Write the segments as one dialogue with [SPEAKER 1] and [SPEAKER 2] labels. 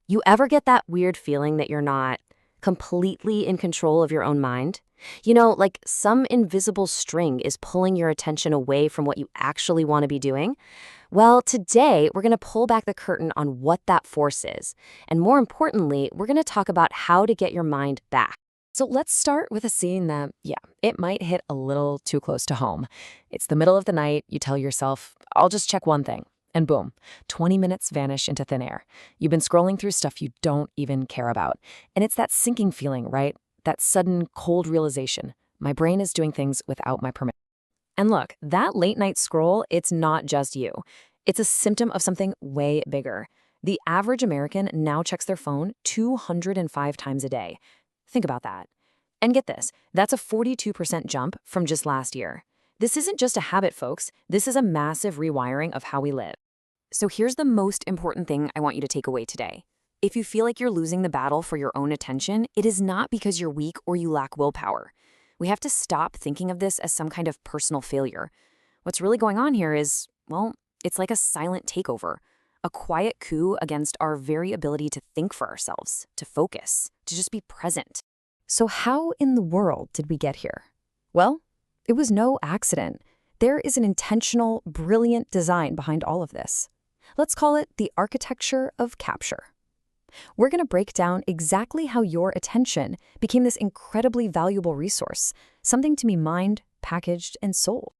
[SPEAKER 1] You ever get that weird feeling that you're not completely in control of your own mind? Like some invisible string is pulling your attention away from what you actually want to be doing? Well, today we're going to pull back the curtain on what that force is. And more importantly, we're going to talk about how to get your mind back. So let's start with a scene that, yeah, it might hit a little too close to home. It's the middle of the night, you tell yourself, I'll just check one thing. And boom, 20 minutes vanish into thin air. You've been scrolling through stuff you don't even care about. And it's that sinking feeling, right? That sudden cold realization. My brain is doing things without my permission. And look, that late night scroll, it's not just you. It's a symptom of something way bigger. The average American now checks their phone 205 times a day. Think about that. And get this, that's a 42% jump from just last year. This isn't just a habit, folks. This is a massive rewiring of how we live. So here's the most important thing I want you to take away today. If you feel like you're losing the battle for your own attention, it is not because you're weak or you lack willpower. We have to stop thinking of this as some kind of personal failure. What's really going on here is, well, it's like a silent takeover, a quiet coup against our very ability to think for ourselves, to focus, to just be present. So how in the world did we get here? Well, it was no accident. There is an intentional, brilliant design behind all of this. Let's call it the architecture of capture. We're going to break down exactly how your attention became this incredibly valuable resource, something to be mined, packaged, and sold.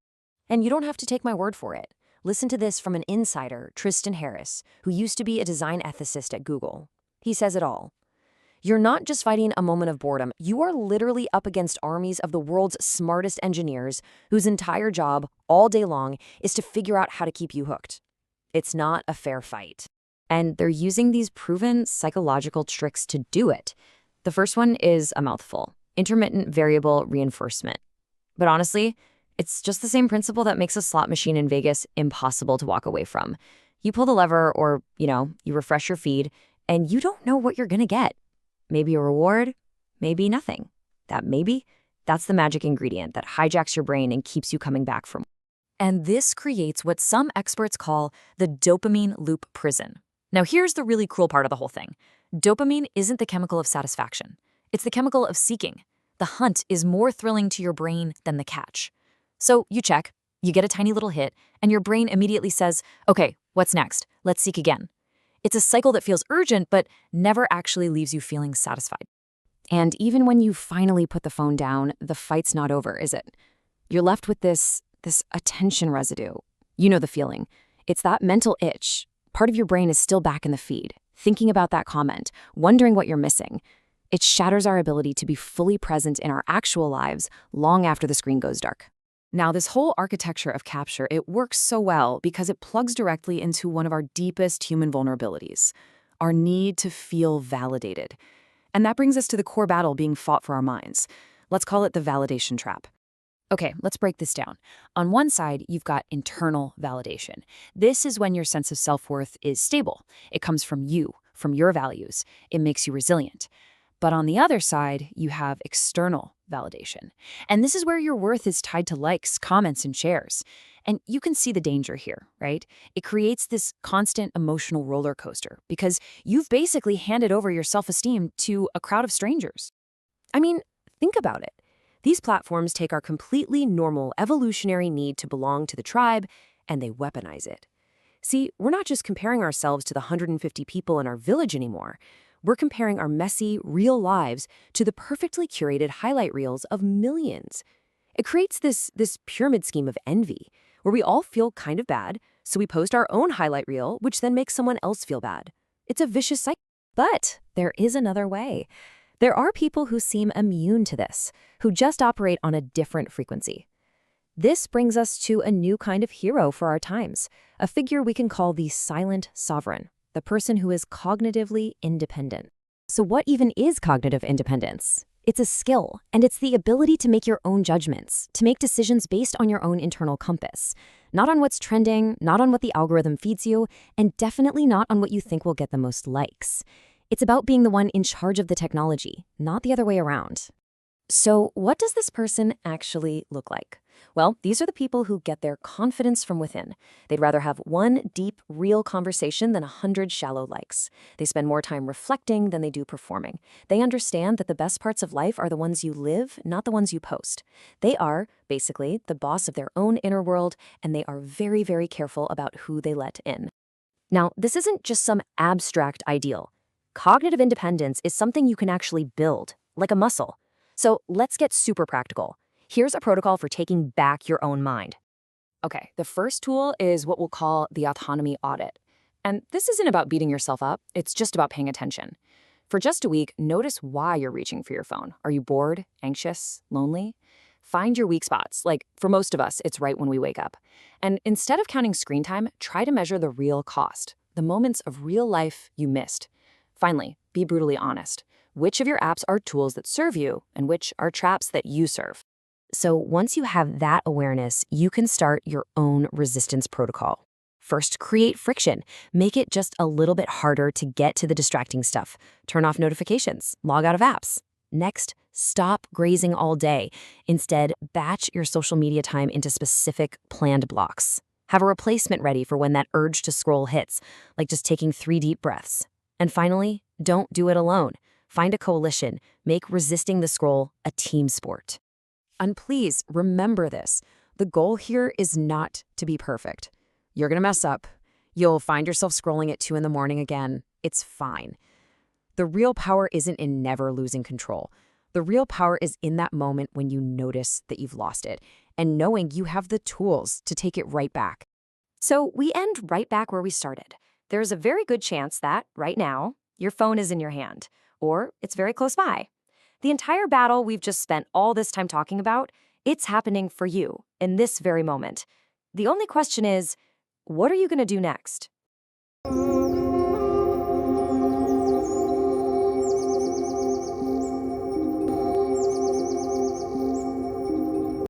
[SPEAKER 1] And you don't have to take my word for it. Listen to this from an insider, Tristan Harris, who used to be a design ethicist at Google. He says it all. You're not just fighting a moment of boredom, you are literally up against armies of the world's smartest engineers whose entire job, all day long, is to figure out how to keep you hooked. It's not a fair fight. And they're using these proven psychological tricks to do it. The first one is a mouthful: intermittent variable reinforcement. But honestly, it's just the same principle that makes a slot machine in Vegas impossible to walk away from. You pull the lever or, you refresh your feed, and you don't know what you're going to get. Maybe a reward, maybe nothing. That's the magic ingredient that hijacks your brain and keeps you coming back for more. And this creates what some experts call the dopamine loop prison. Now, here's the really cruel part of the whole thing. Dopamine isn't the chemical of satisfaction. It's the chemical of seeking. The hunt is more thrilling to your brain than the catch. So you check, you get a tiny little hit, and your brain immediately says, okay, what's next? Let's seek again. It's a cycle that feels urgent, but never actually leaves you feeling satisfied. And even when you finally put the phone down, the fight's not over, is it? You're left with this attention residue. You know the feeling. It's that mental itch. Part of your brain is still back in the feed, thinking about that comment, wondering what you're missing. It shatters our ability to be fully present in our actual lives long after the screen goes dark. Now, this whole architecture of capture, it works so well because it plugs directly into one of our deepest human vulnerabilities, our need to feel validated. And that brings us to the core battle being fought for our minds. Let's call it the validation trap. Okay, let's break this down. On one side, you've got internal validation. This is when your sense of self-worth is stable. It comes from you, from your values. It makes you resilient. But on the other side, you have external validation. And this is where your worth is tied to likes, comments, and shares. And you can see the danger here, right? It creates this constant emotional roller coaster because you've basically handed over your self-esteem to a crowd of strangers. I mean, think about it. These platforms take our completely normal evolutionary need to belong to the tribe, and they weaponize it. See, we're not just comparing ourselves to the 150 people in our village anymore. We're comparing our messy, real lives to the perfectly curated highlight reels of millions. It creates this pyramid scheme of envy, where we all feel kind of bad, so we post our own highlight reel, which then makes someone else feel bad. It's a vicious cycle. But there is another way. There are people who seem immune to this, who just operate on a different frequency. This brings us to a new kind of hero for our times, a figure we can call the silent sovereign, the person who is cognitively independent. So what even is cognitive independence? It's a skill, and it's the ability to make your own judgments, to make decisions based on your own internal compass, not on what's trending, not on what the algorithm feeds you, and definitely not on what you think will get the most likes. It's about being the one in charge of the technology, not the other way around. So what does this person actually look like? Well, these are the people who get their confidence from within. They'd rather have one deep, real conversation than 100 shallow likes. They spend more time reflecting than they do performing. They understand that the best parts of life are the ones you live, not the ones you post. They are, basically, the boss of their own inner world, and they are very, very careful about who they let in. Now, this isn't just some abstract ideal. Cognitive independence is something you can actually build, like a muscle. So let's get super practical. Here's a protocol for taking back your own mind. Okay, the first tool is what we'll call the autonomy audit. And this isn't about beating yourself up, it's just about paying attention. For just a week, notice why you're reaching for your phone. Are you bored, anxious, lonely? Find your weak spots. Like, for most of us, it's right when we wake up. And instead of counting screen time, try to measure the real cost, the moments of real life you missed. Finally, be brutally honest. Which of your apps are tools that serve you, and which are traps that you serve? So once you have that awareness, you can start your own resistance protocol. First, create friction. Make it just a little bit harder to get to the distracting stuff. Turn off notifications, log out of apps. Next, stop grazing all day. Instead, batch your social media time into specific planned blocks. Have a replacement ready for when that urge to scroll hits, like just taking 3 deep breaths. And finally, don't do it alone. Find a coalition. Make resisting the scroll a team sport. And please remember this. The goal here is not to be perfect. You're going to mess up. You'll find yourself scrolling at 2 in the morning again. It's fine. The real power isn't in never losing control. The real power is in that moment when you notice that you've lost it and knowing you have the tools to take it right back. So we end right back where we started. There's a very good chance that, right now, your phone is in your hand, or it's very close by. The entire battle we've just spent all this time talking about, it's happening for you in this very moment. The only question is, what are you going to do next?